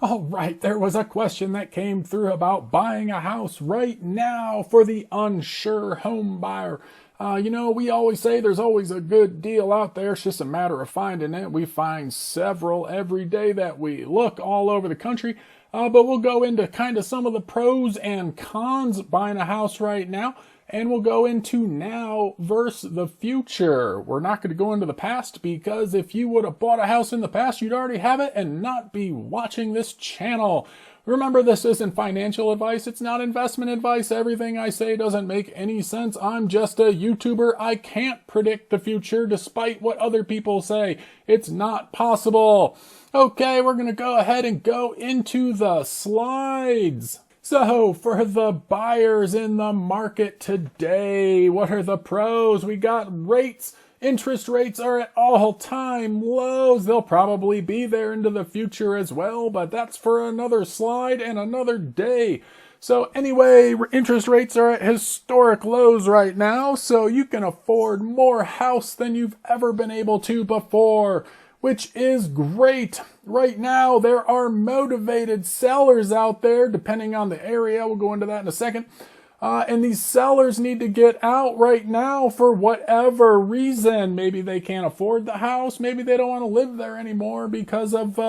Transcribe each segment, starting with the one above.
All right, there was a question that came through about buying a house right now for the unsure home buyer. We always say there's always a good deal out there. It's just a matter of finding it. We find several every day that we look all over the country. But we'll go into kind of some of the pros and cons buying a house right now. And we'll go into now versus the future. We're not going to go into the past because if you would have bought a house in the past, you'd already have it and not be watching this channel. Remember, this isn't financial advice. It's not investment advice. Everything I say doesn't make any sense. I'm just a YouTuber. I can't predict the future despite what other people say. It's not possible. Okay, we're going to go ahead and go into the slides. So, for the buyers in the market today, what are the pros? We got rates. Interest rates are at all-time lows. They'll probably be there into the future as well, but that's for another slide and another day. So anyway, interest rates are at historic lows right now, so you can afford more house than you've ever been able to before, which is great. Right now, there are motivated sellers out there, depending on the area. We'll go into that in a second. And these sellers need to get out right now for whatever reason. Maybe they can't afford the house. Maybe they don't want to live there anymore because of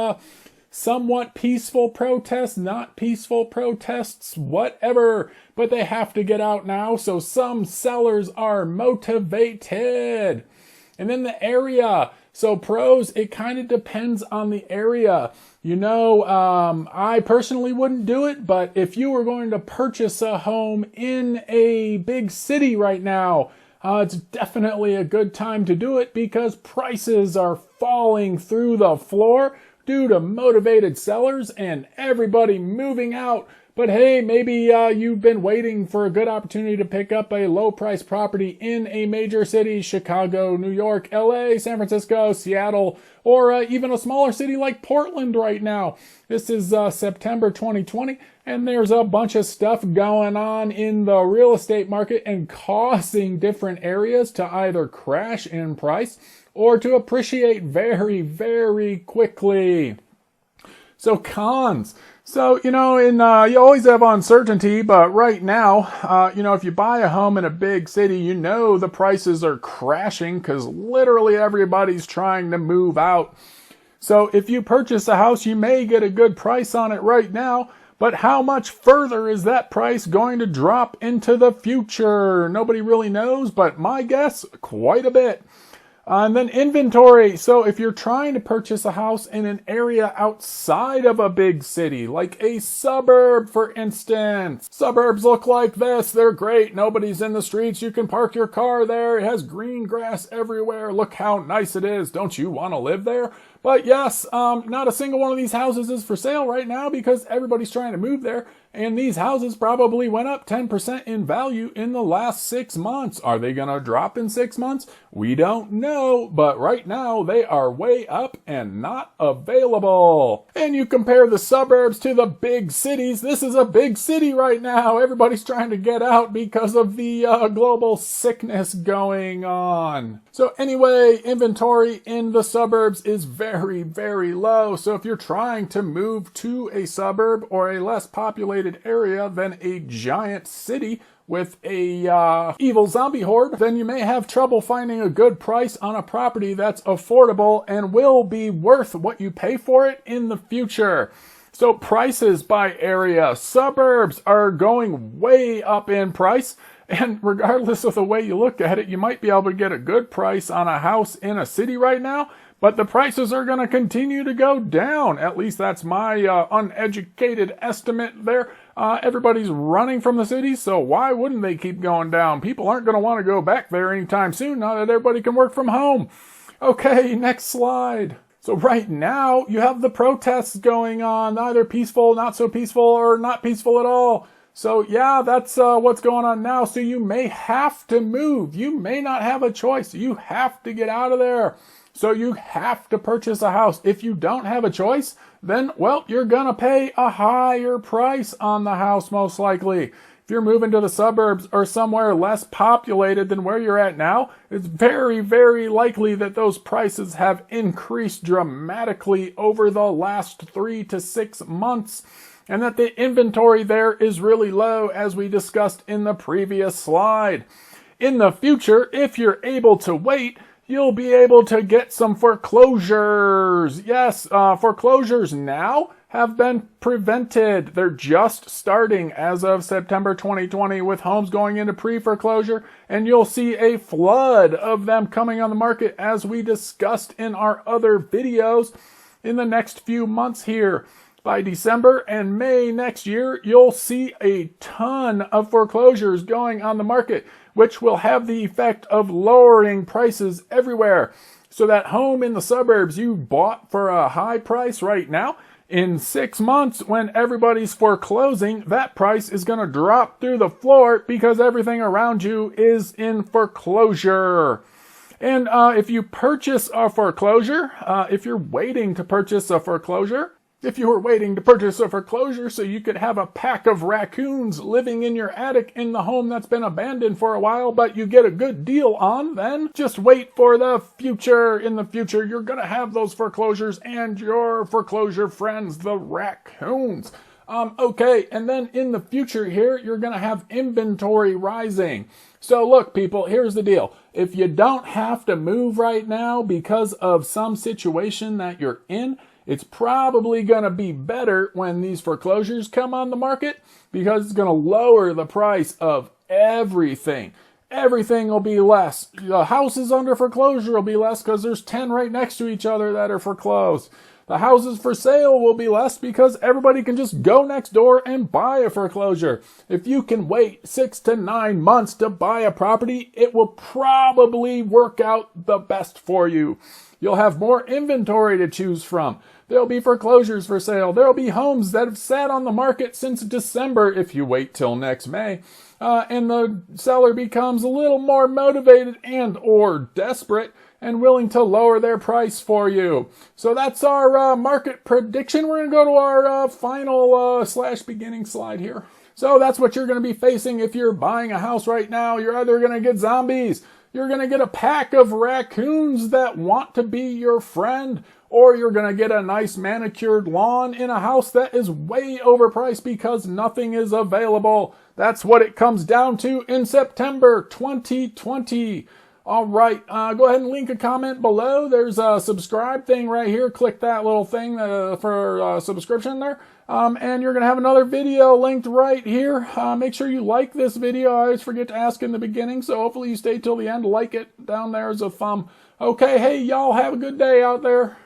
somewhat peaceful protests, not peaceful protests, whatever. But they have to get out now. So some sellers are motivated. And then the area. So pros, it kind of depends on the area. I personally wouldn't do it, but if you were going to purchase a home in a big city right now, it's definitely a good time to do it because prices are falling through the floor due to motivated sellers and everybody moving out. But hey, maybe you've been waiting for a good opportunity to pick up a low-price property in a major city, Chicago, New York, LA, San Francisco, Seattle, or even a smaller city like Portland right now. This is September 2020, and there's a bunch of stuff going on in the real estate market and causing different areas to either crash in price or to appreciate very, very quickly. So cons. So, you always have uncertainty, but right now, if you buy a home in a big city, the prices are crashing because literally everybody's trying to move out. So if you purchase a house, you may get a good price on it right now, but how much further is that price going to drop into the future? Nobody really knows, but my guess, quite a bit. And then inventory. So if you're trying to purchase a house in an area outside of a big city, like a suburb, for instance. Suburbs look like this. They're great. Nobody's in the streets. You can park your car there. It has green grass everywhere. Look how nice it is. Don't you want to live there? But yes, not a single one of these houses is for sale right now because everybody's trying to move there. And these houses probably went up 10% in value in the last 6 months. Are they going to drop in 6 months? We don't know, but right now they are way up and not available. And you compare the suburbs to the big cities. This is a big city right now. Everybody's trying to get out because of the global sickness going on. So anyway, inventory in the suburbs is very, very low. So if you're trying to move to a suburb or a less populated area than a giant city with a evil zombie horde, then you may have trouble finding a good price on a property that's affordable and will be worth what you pay for it in the future. So prices by area. Suburbs are going way up in price. And regardless of the way you look at it, you might be able to get a good price on a house in a city right now, but the prices are going to continue to go down. At least that's my uneducated estimate there. Everybody's running from the cities, so why wouldn't they keep going down? People aren't going to want to go back there anytime soon, now that everybody can work from home. Okay, next slide. So right now, you have the protests going on, either peaceful, not so peaceful, or not peaceful at all. So yeah, that's what's going on now. So you may have to move. You may not have a choice. You have to get out of there. So you have to purchase a house. If you don't have a choice, then, well, you're going to pay a higher price on the house most likely. If you're moving to the suburbs or somewhere less populated than where you're at now, it's very, very likely that those prices have increased dramatically over the last 3 to 6 months, and that the inventory there is really low, as we discussed in the previous slide. In the future, if you're able to wait, you'll be able to get some foreclosures. Yes, foreclosures now have been prevented. They're just starting as of September 2020 with homes going into pre-foreclosure, and you'll see a flood of them coming on the market as we discussed in our other videos in the next few months here. By December and May next year, you'll see a ton of foreclosures going on the market, which will have the effect of lowering prices everywhere. So that home in the suburbs you bought for a high price right now, in 6 months when everybody's foreclosing, that price is going to drop through the floor because everything around you is in foreclosure. And if you purchase a foreclosure, if you're waiting to purchase a foreclosure, if you were waiting to purchase a foreclosure so you could have a pack of raccoons living in your attic in the home that's been abandoned for a while, but you get a good deal on, then just wait for the future. In the future, you're going to have those foreclosures and your foreclosure friends, the raccoons. Okay, and then in the future here, you're going to have inventory rising. So look, people, here's the deal. If you don't have to move right now because of some situation that you're in, it's probably going to be better when these foreclosures come on the market because it's going to lower the price of everything. Everything will be less. The houses under foreclosure will be less because there's 10 right next to each other that are foreclosed. The houses for sale will be less because everybody can just go next door and buy a foreclosure. If you can wait 6 to 9 months to buy a property, it will probably work out the best for you. You'll have more inventory to choose from. There'll be foreclosures for sale. There'll be homes that have sat on the market since December if you wait till next May. And the seller becomes a little more motivated and or desperate and willing to lower their price for you. So that's our market prediction. We're going to go to our final / beginning slide here. So that's what you're going to be facing if you're buying a house right now. You're either going to get zombies, you're going to get a pack of raccoons that want to be your friend, or you're going to get a nice manicured lawn in a house that is way overpriced because nothing is available. That's what it comes down to in September 2020. All right, go ahead and link a comment below. There's a subscribe thing right here. Click that little thing for subscription there. And you're going to have another video linked right here. Make sure you like this video. I always forget to ask in the beginning, so hopefully you stay till the end. Like it. Down there is a thumb. Okay, hey, y'all have a good day out there.